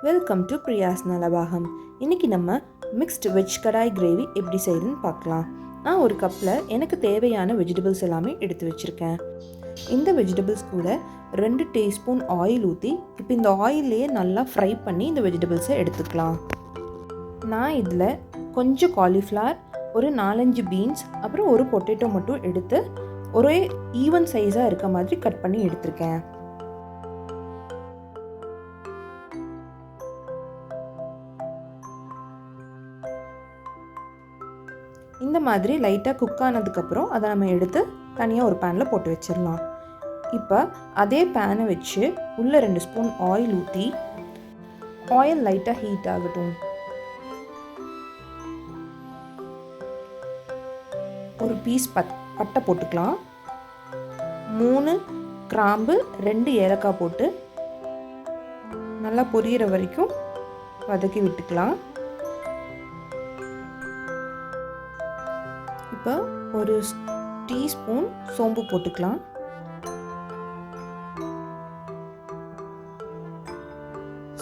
Welcome to பிரியாஸ் நலபாகம். இன்றைக்கி நம்ம mixed veg கடாய் gravy எப்படி செய்யுதுன்னு பார்க்கலாம். நான் ஒரு கப்பில் எனக்கு தேவையான வெஜிடபிள்ஸ் எல்லாமே எடுத்து வச்சுருக்கேன். இந்த வெஜிடபிள்ஸ் கூட 2 டீஸ்பூன் ஆயில் ஊற்றி இப்போ இந்த ஆயிலே நல்லா ஃப்ரை பண்ணி இந்த வெஜிடபிள்ஸை எடுத்துக்கலாம். நான் இதில் கொஞ்சம் காலிஃப்ளவர், ஒரு 4-5 பீன்ஸ், அப்புறம் ஒரு பொட்டேட்டோ மட்டும் எடுத்து ஒரே ஈவன் சைஸாக இருக்க மாதிரி கட் பண்ணி எடுத்திருக்கேன். இந்த மாதிரி லைட்டாக குக் ஆனதுக்கப்புறம் அதை நம்ம எடுத்து தனியாக ஒரு பேனில் போட்டு வச்சிடலாம். இப்போ அதே பேனை வச்சு உள்ளே 2 ஸ்பூன் ஆயில் ஊற்றி ஆயில் லைட்டாக ஹீட் ஆகட்டும். ஒரு பீஸ் பட்டை போட்டுக்கலாம். 3 கிராம்பு, 2 ஏலக்காய் போட்டு நல்லா பொரியிற வரைக்கும் வதக்கி விட்டுக்கலாம். இப்போ ஒரு டீஸ்பூன் சோம்பு போட்டுக்கலாம்.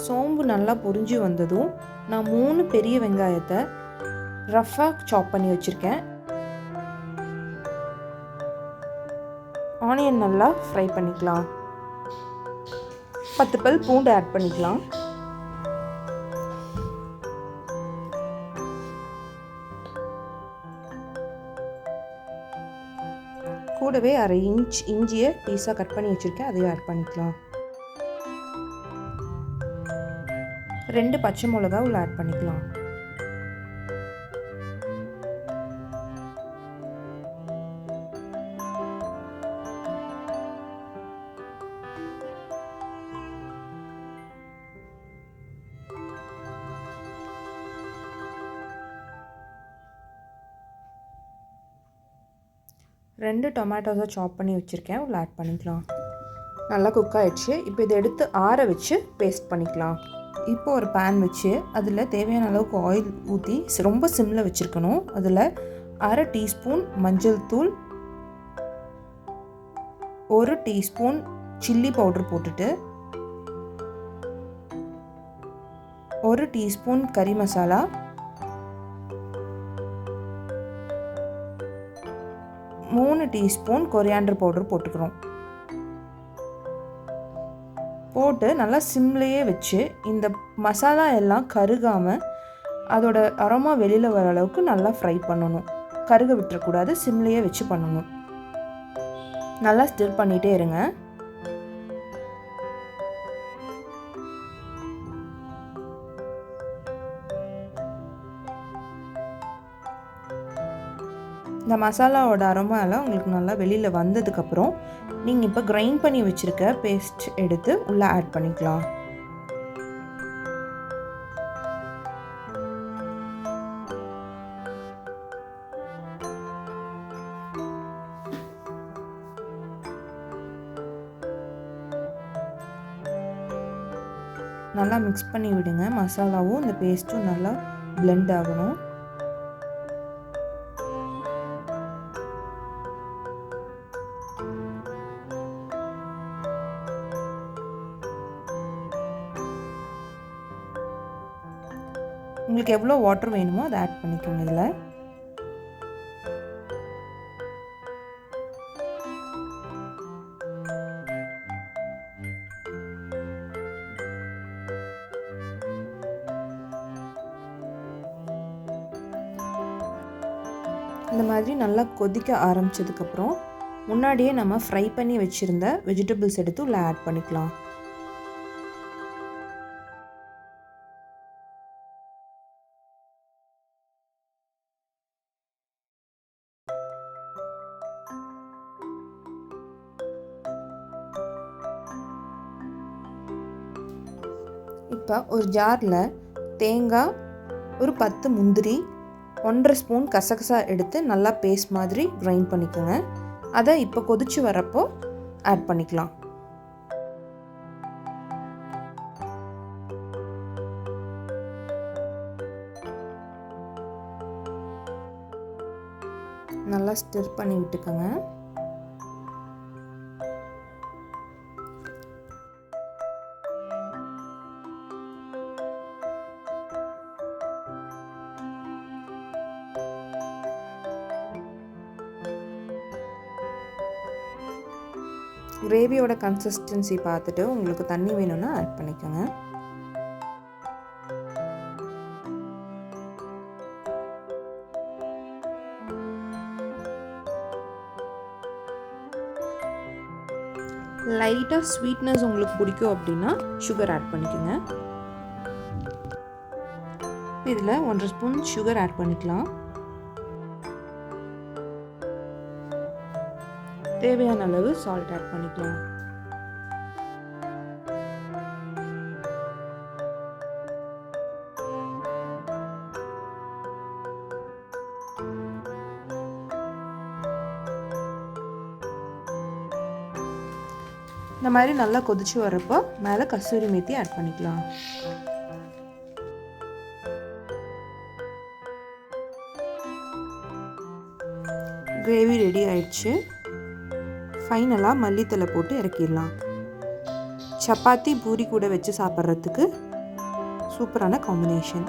சோம்பு நல்லா பொரிஞ்சு வந்ததும் நான் 3 பெரிய வெங்காயத்தை ரஃப்பாக சாப் பண்ணி வச்சுருக்கேன். ஆனியன் நல்லா ஃப்ரை பண்ணிக்கலாம். 10 பல் பூண்டு ஆட் பண்ணிக்கலாம். கூடவே 1/2 இன்ச் இஞ்சியை பீஸாக கட் பண்ணி வச்சுருக்கேன், அதையும் ஆட் பண்ணிக்கலாம். 2 பச்சை மிளகா உள்ள ஆட் பண்ணிக்கலாம். ரெண்டு டொமேட்டோஸை சாப் பண்ணி வச்சுருக்கேன், உள்ள ஆட் பண்ணிக்கலாம். நல்லா குக் ஆகிடுச்சு. இப்போ இதை எடுத்து ஆற வச்சு பேஸ்ட் பண்ணிக்கலாம். இப்போ ஒரு பேன் வச்சு அதில் தேவையான அளவுக்கு ஆயில் ஊற்றி ரொம்ப சிம்மில் வச்சுருக்கணும். அதில் 1/2 டீஸ்பூன் மஞ்சள் தூள், 1 டீஸ்பூன் சில்லி பவுடர் போட்டுட்டு 1 டீஸ்பூன் கறி மசாலா, 3 டீஸ்பூன் கொரியாண்டர் பவுடர் போட்டுக்கிறோம். போட்டு நல்லா சிம்லேயே வச்சு இந்த மசாலா எல்லாம் கருகாமல் அதோட அரோமா வெளியில் வர அளவுக்கு நல்லா ஃப்ரை பண்ணணும். கருக விட்டுறக்கூடாது, சிம்லேயே வச்சு பண்ணணும். நல்லா ஸ்டிர் பண்ணிகிட்டே இருங்க. இந்த மசாலாவோட அரோமாலாம் உங்களுக்கு நல்லா வெளியில் வந்ததுக்கப்புறம் நீங்கள் இப்போ கிரைண்ட் பண்ணி வச்சுருக்க பேஸ்ட் எடுத்து உள்ளே ஆட் பண்ணிக்கலாம். நல்லா மிக்ஸ் பண்ணி விடுங்க. மசாலாவும் இந்த பேஸ்ட்டும் நல்லா பிளெண்ட் ஆகணும். உங்களுக்கு எவ்வளோ வாட்டர் வேணுமோ அதை ஆட் பண்ணிக்கோங்க. இதில் இந்த மாதிரி நல்லா கொதிக்க ஆரம்பித்ததுக்கப்புறம் முன்னாடியே நம்ம ஃப்ரை பண்ணி வச்சுருந்த வெஜிடபிள்ஸ் எடுத்து உள்ள ஆட் பண்ணிக்கலாம். இப்போ ஒரு ஜாரில் தேங்காய், ஒரு 10 முந்திரி, 1/2 ஸ்பூன் கசகசா எடுத்து நல்லா பேஸ்ட் மாதிரி கிரைண்ட் பண்ணிக்கோங்க. அதை இப்போ கொதிச்சு வரப்போ ஆட் பண்ணிக்கலாம். நல்லா ஸ்டிர் பண்ணி விட்டுக்கோங்க. கிரேவியோட கன்சிஸ்டன்சி பார்த்துட்டு உங்களுக்கு தண்ணி வேணும்னா ஆட் பண்ணிக்கோங்க. லைட்டாக ஸ்வீட்னஸ் உங்களுக்கு பிடிக்கும் அப்படின்னா சுகர் ஆட் பண்ணிக்கோங்க. இதில் 1.5 ஸ்பூன் சுகர் ஆட் பண்ணிக்கலாம். தேவையான அளவு சால்ட் ஆட் பண்ணிக்கலாம். இந்த மாதிரி நல்லா கொதிச்சு வரப்போ மேலே கசூரி மேத்தி ஆட் பண்ணிக்கலாம். கிரேவி ரெடி ஆயிடுச்சு. ஃபைனலாக மல்லித்தலை போட்டு இறக்கிடலாம். சப்பாத்தி பூரி கூட வச்சு சாப்பிட்றதுக்கு சூப்பரான காம்பினேஷன்.